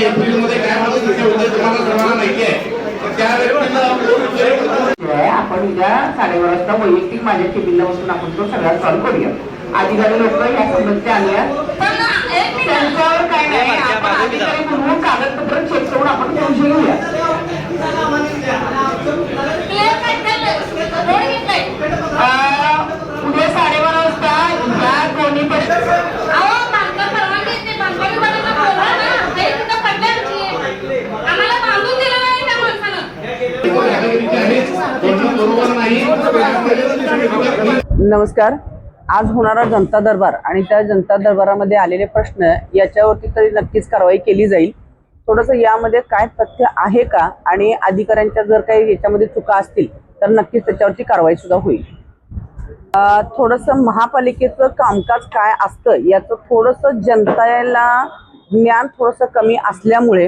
April मध्ये काय मदत होते तुम्हाला सर्वांना माहिती आहे. त्या व्यक्तीला आपण उद्या 12:30 वाजता वैयक्तिक माझ्या टेबलला बसून आपण तो सगळा सॉल्व्ह करूया. अधिकारी लोक या संबंधित आल्या त्यांच्यावर काय नाही, आपण अधिकारी म्हणून कागदपत्र चेक करून आपण त्यांची घेऊया. उद्या 12:30 वाजता या कोणी पण नमस्कार. आज होणारा जनता दरबार आणि त्या जनता दरबारामध्ये आलेले प्रश्न याच्यावरती तरी नक्कीच कारवाई केली जाईल. थोडंसं यामध्ये काय तथ्य आहे का आणि अधिकाऱ्यांच्या जर काही याच्यामध्ये चुका असतील तर नक्कीच त्याच्यावरती कारवाई सुद्धा होईल. थोडंसं महापालिकेचं कामकाज काय असतं याचं थोडंसं जनतेला ज्ञान थोडंसं कमी असल्यामुळे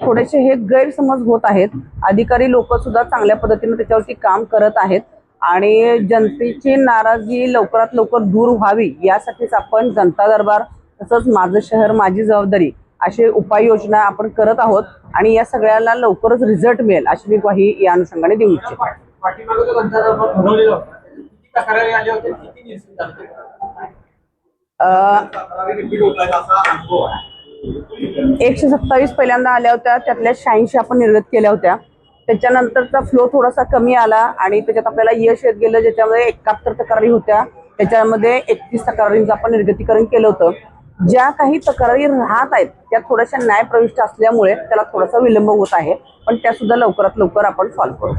थोडेसे हे गैरसमज होत आहेत. अधिकारी लोक सुद्धा चांगल्या पद्धतीने त्याच्यावरती काम करत आहेत आणि जनतेची नाराजगी लवकरात लवकर दूर व्हावी यासाठीच आपण जनता दरबार तसंच माझं शहर माझी जबाबदारी असे उपाययोजना आपण करत आहोत आणि या सगळ्याला लवकरच रिझल्ट मिळेल अशी मी ग्वाही या अनुषंगाने देऊ इच्छितो. 127 पहिल्यांदा आल्या होत्या, त्यातल्या 86 आपण निर्गत केल्या होत्या. त्याच्यानंतरचा फ्लो थोडासा कमी आला आणि त्याच्यात आपल्याला यश येत गेलं, ज्याच्यामध्ये 71 तक्रारी होत्या. त्याच्यामध्ये 31 तक्रारींचं आपण निर्गतीकरण केलं होतं. ज्या काही तक्रारी राहत आहेत त्या थोड्याशा न्यायप्रविष्ट असल्यामुळे त्याला थोडासा विलंब होत आहे, पण त्या सुद्धा लवकरात लवकर आपण सॉल्व्ह करू.